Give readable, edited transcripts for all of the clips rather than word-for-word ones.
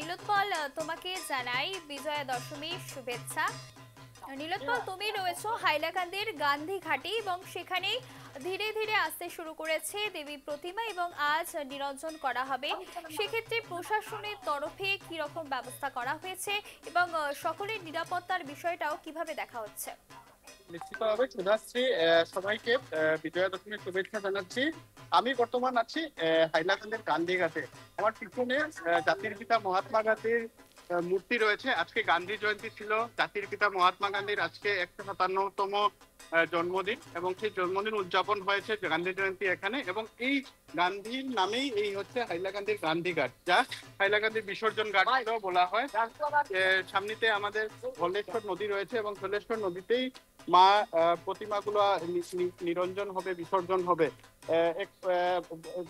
নীলোৎপল, তোমাকে জানাই বিজয়া দশমীর শুভেচ্ছা। নীলোৎপল, তুমি রয়েছো হাইলাকান্দির গান্ধী ঘাটে এবং সেখানে ধীরে ধীরে আসতে শুরু করেছে দেবী প্রতিমা এবং আজ নিরঞ্জন করা হবে। সেক্ষেত্রে প্রশাসনের তরফে কি রকম ব্যবস্থা করা হয়েছে এবং সকলের নিরাপত্তার বিষয়টাও কিভাবে দেখা হচ্ছে? নিশ্চিতভাবে শুধাশ্রী, সবাইকে বিজয়া দশমীর শুভেচ্ছা জানাচ্ছি। আমি বর্তমান আছি হাইলাকান্দির গান্ধীঘাটে। আমার পিছনে জাতির পিতা মহাত্মা গান্ধীর মূর্তি রয়েছে। আজকে গান্ধী জয়ন্তী ছিল। জাতির পিতা মহাত্মা গান্ধীর আজকে 157তম জন্মদিন এবং সেই জন্মদিন উদযাপন হয়েছে গান্ধী জয়ন্তী এখানে, এবং এই গান্ধীর নামেই এই হচ্ছে হাইলাকান্দির গান্ধীঘাট, যা হাইলাকান্দির বিসর্জন ঘাট বলা হয়। সামনেতে আমাদের ধলেশ্বর নদী রয়েছে এবং ধলেশ্বর নদীতেই মা প্রতিমাগুলো নিরঞ্জন হবে, বিসর্জন হবে।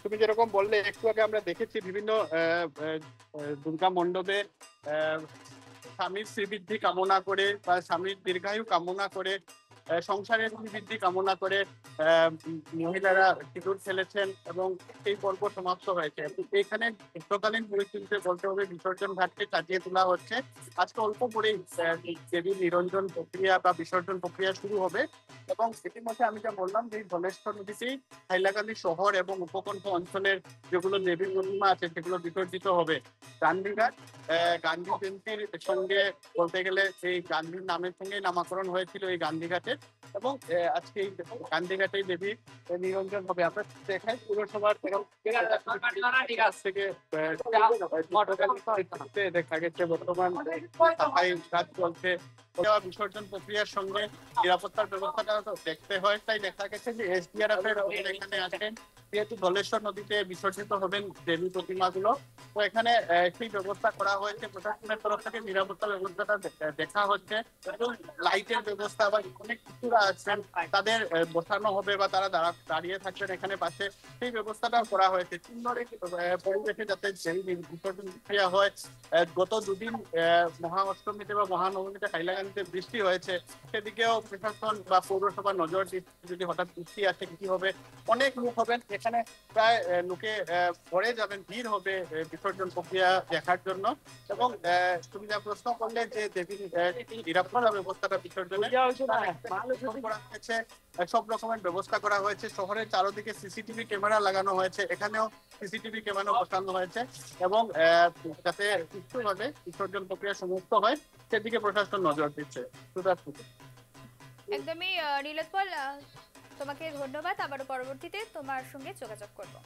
তুমি যেরকম বললে, একটু আগে আমরা দেখেছি বিভিন্ন দুর্গা মণ্ডপে স্বামীর শ্রীবৃদ্ধি কামনা করে বা স্বামীর দীর্ঘায়ু কামনা করে, সংসারের বৃদ্ধি কামনা করে মহিলারা সিঁদুর খেলেছেন এবং এই পর্ব সমাপ্ত হয়েছে। এখানে গ্রীষ্মকালীন পরিস্থিতিতে বলতে হবে বিসর্জন ঘাটকে সাজিয়ে তোলা হচ্ছে। আজকে অল্প পরেই দেবীর নিরঞ্জন প্রক্রিয়া বা বিসর্জন প্রক্রিয়া শুরু হবে এবং ইতিমধ্যে আমি যা বললাম যে ধলেশ্বর নদীতেই হাইলাকান্দি শহর এবং উপকণ্ঠ অঞ্চলের যেগুলো দেবীর প্রতিমা আছে সেগুলো বিসর্জিত হবে। গান্ধীঘাট গান্ধী জয়ন্তীর সঙ্গে বলতে গেলে এই গান্ধীর নামের সঙ্গে নামকরণ হয়েছিল এই গান্ধীঘাটের, এবং আজকে এই গান্ধীঘাটেই দেবী নিরঞ্জন হবে। আপনার দেখায় পুরসভার থেকে দেখা গেছে বর্তমান সাফাই কাজ চলছে। বিসর্জন প্রক্রিয়ার সঙ্গে নিরাপত্তার ব্যবস্থাটা দেখতে হয়, তাই দেখা গেছে যে এসডিআরএফ এর এখানে আছেন, যেহেতু ধলেশ্বর নদীতে বিসর্জিত হবেন দেবী প্রতিমাগুলো, তো এখানে সেই ব্যবস্থা করা হয়েছে। প্রশাসনের তরফ থেকে নিরাপত্তা ব্যবস্থাটা দেখা হচ্ছে এবং লাইটের ব্যবস্থা বা অনেক কিছুরা আছেন তাদের বসানো হবে বা তারা দাঁড়িয়ে থাকবেন এখানে পাশে, সেই ব্যবস্থাটাও করা হয়েছে। সুন্দর পরিবেশে যাতে বিসর্জন প্রক্রিয়া হয়। গত দুদিন মহা অষ্টমীতে বা মহানবমীতে হাইলাকান্দিতে বৃষ্টি হয়েছে, সেদিকেও প্রশাসন বা পৌরসভা নজর দিচ্ছে। যদি হঠাৎ বৃষ্টি আসে কি হবে, অনেক লোক হবেন এখানে, প্রায় লোকে ভরে যাবেন, ভিড় হবে বিসর্জন প্রক্রিয়া দেখার জন্য। এবং তুমি যা প্রশ্ন করলে যে দেবীর নিরাপত্তা ব্যবস্থাটা বিসর্জনে করা হয়েছে, সব রকমের ব্যবস্থা করা হয়েছে। শহরের চারদিকে সিসিটিভি ক্যামেরা লাগানো হয়েছে, এখানেও সিসিটিভি ক্যামেরা বসানো হয়েছে এবং যাতে সুষ্ঠুভাবে বিসর্জন প্রক্রিয়া সমাপ্ত হয় সেদিকে প্রশাসন নজর দিচ্ছে। একদমই নীলোৎপল, তোমাকে ধন্যবাদ। আবারও পরবর্তীতে তোমার সঙ্গে যোগাযোগ করবো।